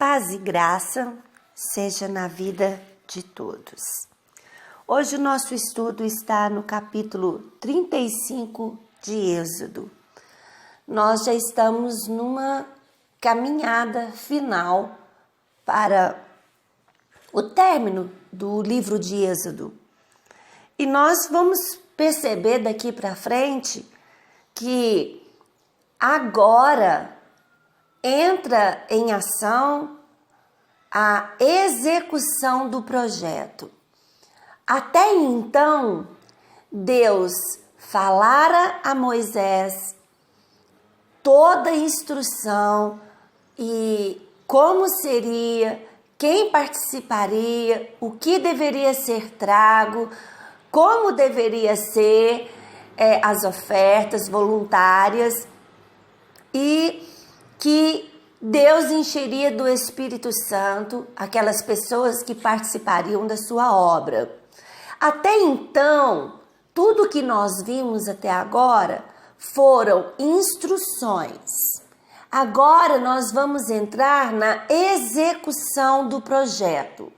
Paz e graça seja na vida de todos. Hoje o nosso estudo está no capítulo 35 de Êxodo. Nós já estamos numa caminhada final para o término do livro de Êxodo. E nós vamos perceber daqui para frente que agora entra em ação a execução do projeto. Até então, Deus falara a Moisés toda a instrução e como seria, quem participaria, o que deveria ser trago, como deveria ser as ofertas voluntárias e que Deus encheria do Espírito Santo aquelas pessoas que participariam da sua obra. Até então, tudo que nós vimos até agora foram instruções. Agora nós vamos entrar na execução do projeto.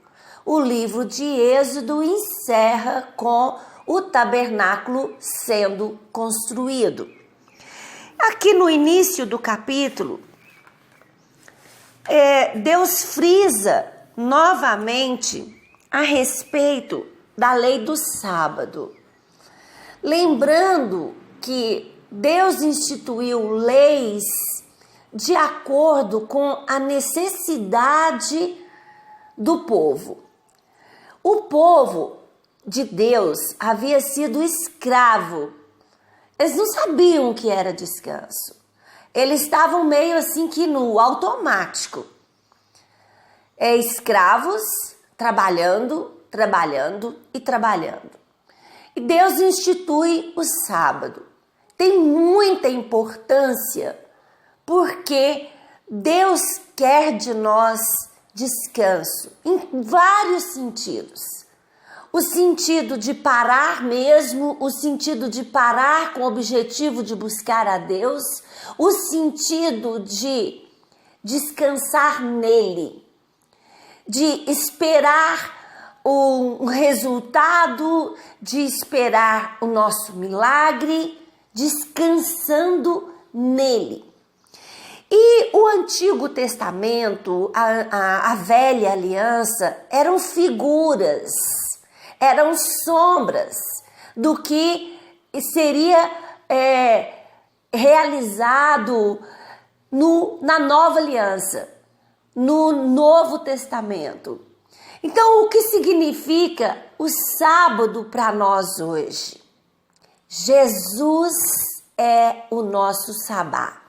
O livro de Êxodo encerra com o tabernáculo sendo construído. Aqui no início do capítulo, Deus frisa novamente a respeito da lei do sábado. Lembrando que Deus instituiu leis de acordo com a necessidade do povo. O povo de Deus havia sido escravo. Eles não sabiam o que era descanso. Eles estavam meio assim que no automático. Escravos, trabalhando e trabalhando. E Deus institui o sábado. Tem muita importância porque Deus quer de nós descanso em vários sentidos. O sentido de parar mesmo, o sentido de parar com o objetivo de buscar a Deus, o sentido de descansar nele, de esperar um resultado, de esperar o nosso milagre, descansando nele. E o Antigo Testamento, a Velha Aliança, eram figuras, eram sombras do que seria realizado na Nova Aliança, no Novo Testamento. Então, o que significa o sábado para nós hoje? Jesus é o nosso sabá.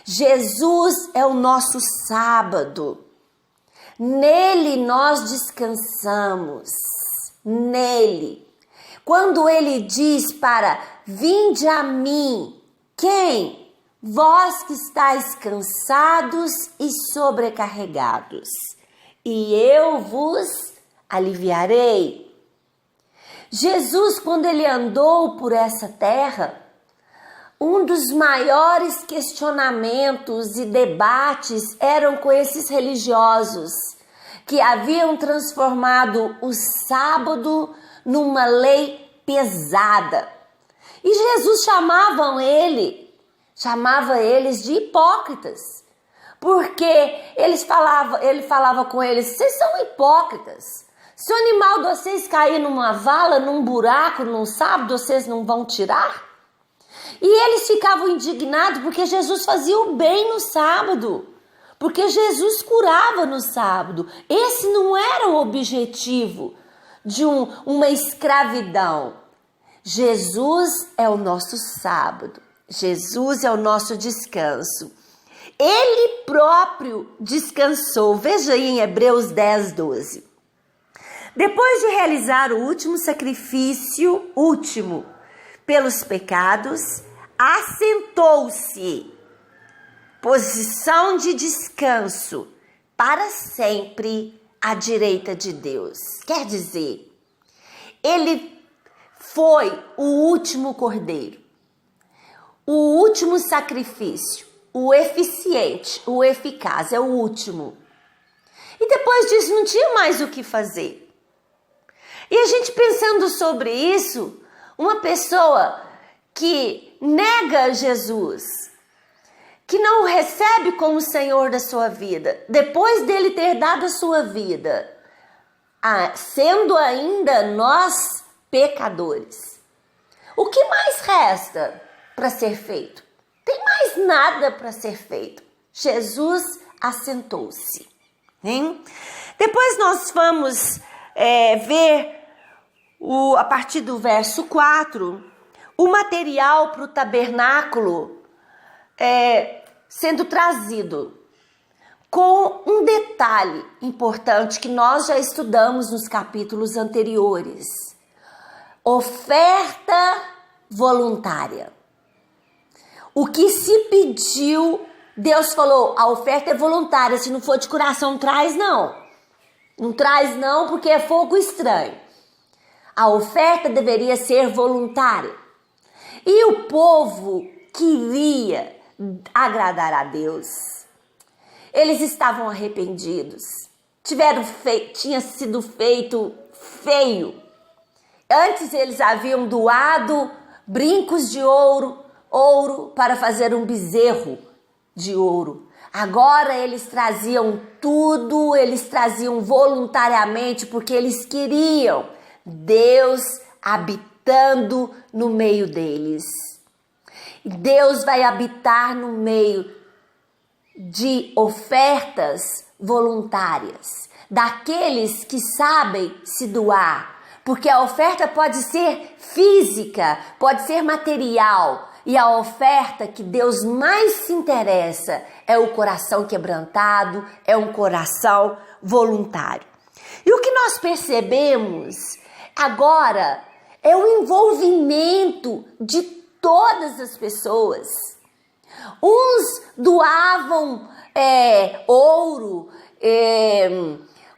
Jesus é o nosso sábado. Nele nós descansamos. Nele. Quando ele diz para vinde a mim, quem? Vós que estáis cansados e sobrecarregados, e eu vos aliviarei. Jesus, quando ele andou por essa terra, um dos maiores questionamentos e debates eram com esses religiosos que haviam transformado o sábado numa lei pesada. E Jesus chamava eles de hipócritas, porque ele falava com eles, vocês são hipócritas. Se o animal de vocês cair numa vala, num buraco, num sábado, vocês não vão tirar? E eles ficavam indignados porque Jesus fazia o bem no sábado, porque Jesus curava no sábado. Esse não era o objetivo de uma escravidão. Jesus é o nosso sábado, Jesus é o nosso descanso. Ele próprio descansou. Veja aí em Hebreus 10, 12. Depois de realizar o último sacrifício, pelos pecados, assentou-se, posição de descanso, para sempre à direita de Deus. Quer dizer, ele foi o último cordeiro, o último sacrifício, o eficiente, o eficaz, é o último. E depois disso não tinha mais o que fazer. E a gente pensando sobre isso, uma pessoa que nega Jesus, que não o recebe como Senhor da sua vida, depois dele ter dado a sua vida, sendo ainda nós pecadores. O que mais resta para ser feito? Tem mais nada para ser feito. Jesus assentou-se. Depois nós vamos ver a partir do verso 4, o material para o tabernáculo sendo trazido, com um detalhe importante que nós já estudamos nos capítulos anteriores: oferta voluntária. O que se pediu, Deus falou, a oferta é voluntária, se não for de coração, não traz não. Não traz não, porque é fogo estranho. A oferta deveria ser voluntária. E o povo queria agradar a Deus. Eles estavam arrependidos. Tinha sido feito feio. Antes eles haviam doado brincos de ouro para fazer um bezerro de ouro. Agora eles traziam tudo, eles traziam voluntariamente, porque eles queriam Deus habitando no meio deles. Deus vai habitar no meio de ofertas voluntárias, daqueles que sabem se doar, porque a oferta pode ser física, pode ser material, e a oferta que Deus mais se interessa é o coração quebrantado, é um coração voluntário. E o que nós percebemos agora é o envolvimento de todas as pessoas. Uns doavam ouro,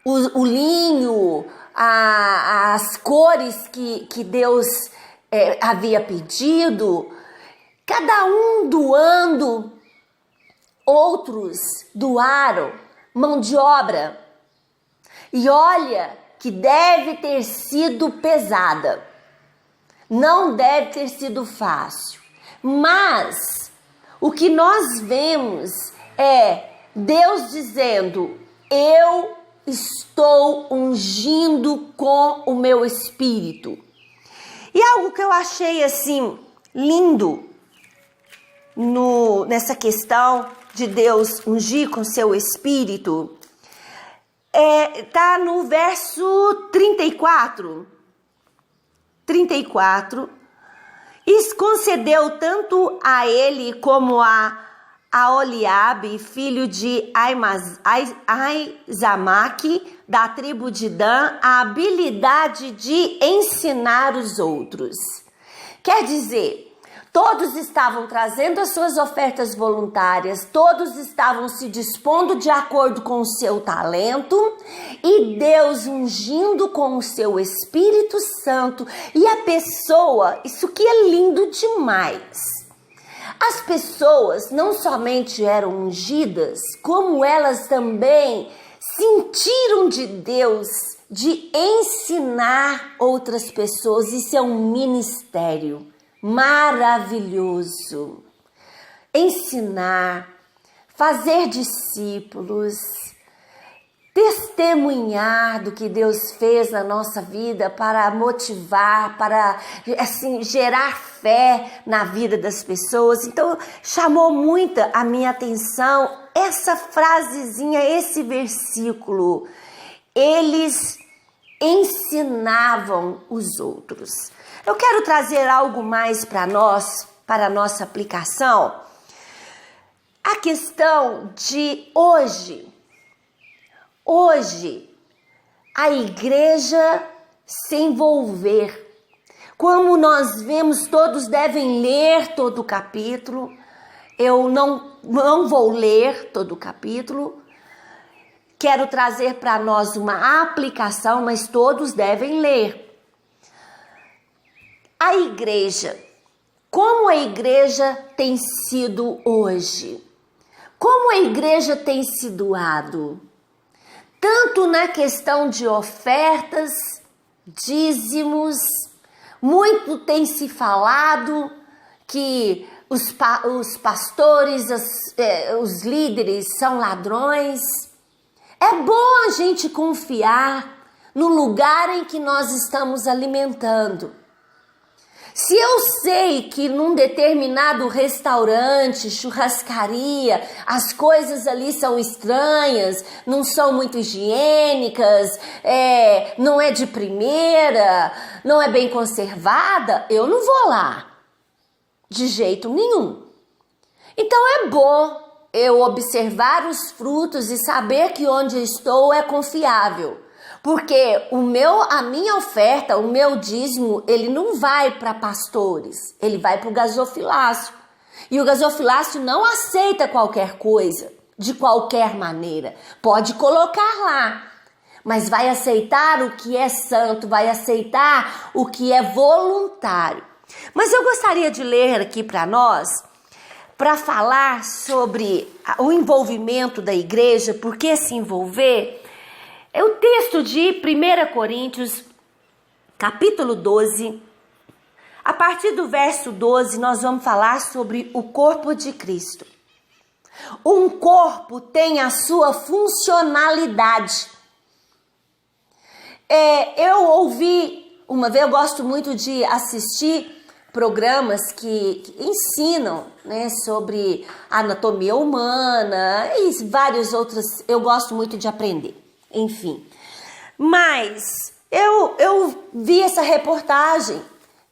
o linho, as cores que Deus havia pedido, cada um doando. Outros doaram mão de obra. E olha que deve ter sido pesada. Não deve ter sido fácil. Mas o que nós vemos é Deus dizendo: eu estou ungindo com o meu espírito. E algo que eu achei assim lindo nessa questão de Deus ungir com seu espírito tá no verso 34. E concedeu tanto a ele como a Oliabe, filho de Aizamaque, da tribo de Dan, a habilidade de ensinar os outros. Quer dizer, todos estavam trazendo as suas ofertas voluntárias, todos estavam se dispondo de acordo com o seu talento, e Deus ungindo com o seu Espírito Santo. E a pessoa, isso que é lindo demais, as pessoas não somente eram ungidas, como elas também sentiram de Deus de ensinar outras pessoas. Isso é um ministério maravilhoso. Ensinar, fazer discípulos, testemunhar do que Deus fez na nossa vida para motivar, para assim gerar fé na vida das pessoas. Então chamou muito a minha atenção essa frasezinha, esse versículo. Eles ensinavam os outros. Eu quero trazer algo mais para nós, para a nossa aplicação. A questão de hoje, a igreja se envolver. Como nós vemos, todos devem ler todo o capítulo. Eu não vou ler todo o capítulo. Quero trazer para nós uma aplicação, mas todos devem ler. A igreja, como a igreja tem sido hoje? Como a igreja tem se doado? tanto na questão de ofertas, dízimos, muito tem se falado que os pastores, os líderes são ladrões. É bom a gente confiar no lugar em que nós estamos alimentando. Se eu sei que num determinado restaurante, churrascaria, as coisas ali são estranhas, não são muito higiênicas, não é de primeira, não é bem conservada, eu não vou lá, de jeito nenhum. Então é bom eu observar os frutos e saber que onde eu estou é confiável. Porque a minha oferta, o meu dízimo, ele não vai para pastores, ele vai para o gasofilácio. E o gasofilácio não aceita qualquer coisa, de qualquer maneira. Pode colocar lá, mas vai aceitar o que é santo, vai aceitar o que é voluntário. Mas eu gostaria de ler aqui para nós, para falar sobre o envolvimento da igreja, por que se envolver. É o texto de 1 Coríntios, capítulo 12. A partir do verso 12, nós vamos falar sobre o corpo de Cristo. Um corpo tem a sua funcionalidade. Eu ouvi uma vez, eu gosto muito de assistir programas que ensinam, né, sobre anatomia humana e vários outros, eu gosto muito de aprender. Enfim, mas eu vi essa reportagem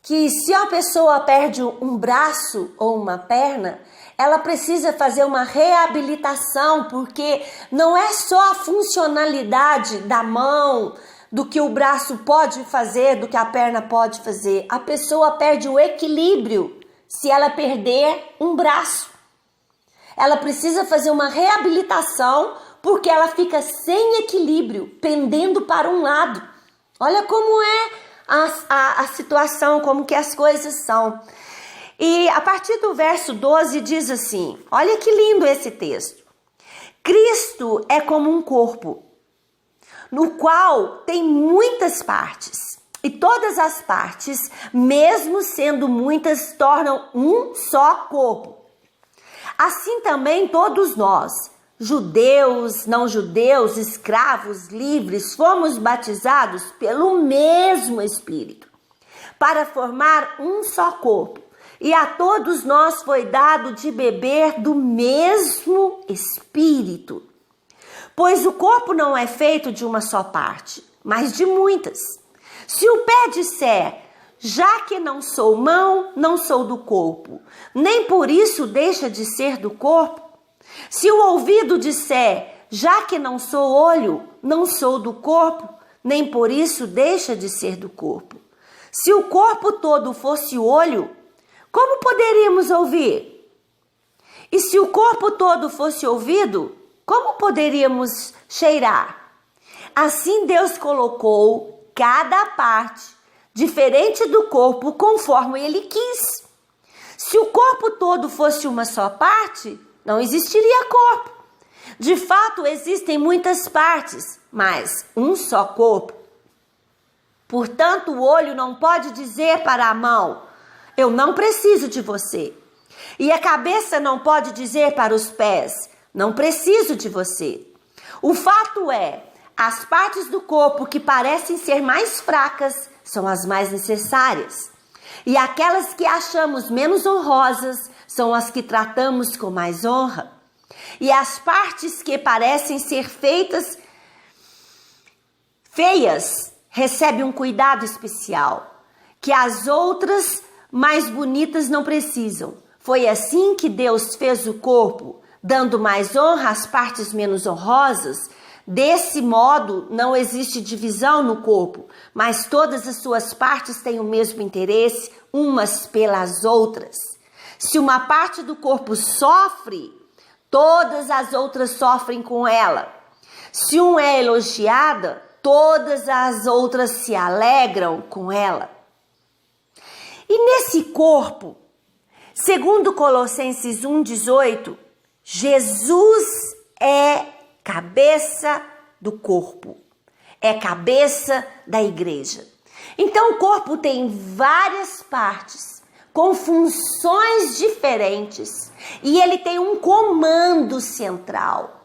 que se a pessoa perde um braço ou uma perna, ela precisa fazer uma reabilitação, porque não é só a funcionalidade da mão, do que o braço pode fazer, do que a perna pode fazer. A pessoa perde o equilíbrio se ela perder um braço. Ela precisa fazer uma reabilitação porque ela fica sem equilíbrio, pendendo para um lado. Olha como é a situação, como que as coisas são. E a partir do verso 12 diz assim, olha que lindo esse texto. Cristo é como um corpo, no qual tem muitas partes. E todas as partes, mesmo sendo muitas, tornam um só corpo. Assim também todos nós, judeus, não judeus, escravos, livres, fomos batizados pelo mesmo Espírito, para formar um só corpo. E a todos nós foi dado de beber do mesmo Espírito. Pois o corpo não é feito de uma só parte, mas de muitas. Se o pé disser, já que não sou mão, não sou do corpo, nem por isso deixa de ser do corpo. Se o ouvido disser, já que não sou olho, não sou do corpo, nem por isso deixa de ser do corpo. Se o corpo todo fosse olho, como poderíamos ouvir? E se o corpo todo fosse ouvido, como poderíamos cheirar? Assim Deus colocou cada parte diferente do corpo conforme Ele quis. Se o corpo todo fosse uma só parte, não existiria corpo. De fato, existem muitas partes, mas um só corpo. Portanto, o olho não pode dizer para a mão, eu não preciso de você. E a cabeça não pode dizer para os pés, não preciso de você. O fato é, as partes do corpo que parecem ser mais fracas são as mais necessárias. E aquelas que achamos menos honrosas são as que tratamos com mais honra. E as partes que parecem ser feias recebem um cuidado especial, que as outras mais bonitas não precisam. Foi assim que Deus fez o corpo, dando mais honra às partes menos honrosas. Desse modo, não existe divisão no corpo, mas todas as suas partes têm o mesmo interesse, umas pelas outras. Se uma parte do corpo sofre, todas as outras sofrem com ela. Se uma é elogiada, todas as outras se alegram com ela. E nesse corpo, segundo Colossenses 1,18, Jesus é cabeça do corpo. É cabeça da igreja. Então o corpo tem várias partes, com funções diferentes, e ele tem um comando central.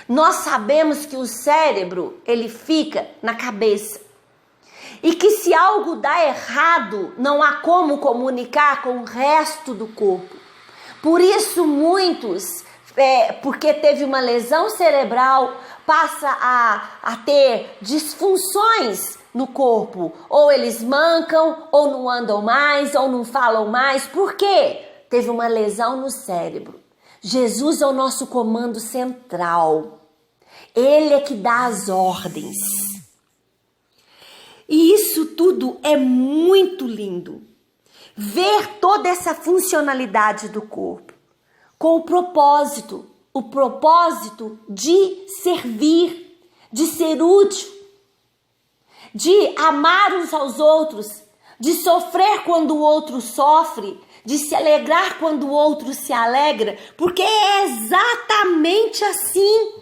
Nós sabemos que o cérebro, ele fica na cabeça. E que se algo dá errado, não há como comunicar com o resto do corpo. Por isso muitos, porque teve uma lesão cerebral, passa a ter disfunções no corpo. Ou eles mancam, ou não andam mais, ou não falam mais. Por quê? Teve uma lesão no cérebro. Jesus é o nosso comando central. Ele é que dá as ordens. E isso tudo é muito lindo. Ver toda essa funcionalidade do corpo com o propósito de servir, de ser útil, de amar uns aos outros, de sofrer quando o outro sofre, de se alegrar quando o outro se alegra, porque é exatamente assim.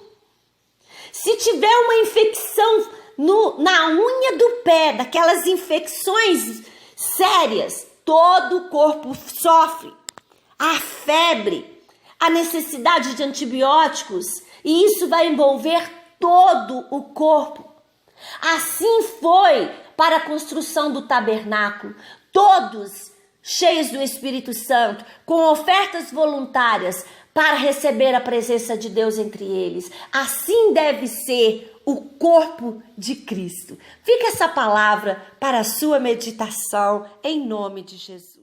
Se tiver uma infecção na unha do pé, daquelas infecções sérias, todo o corpo sofre. A febre, a necessidade de antibióticos, e isso vai envolver todo o corpo. Assim foi para a construção do tabernáculo, todos cheios do Espírito Santo, com ofertas voluntárias para receber a presença de Deus entre eles. Assim deve ser o corpo de Cristo. Fica essa palavra para a sua meditação, em nome de Jesus.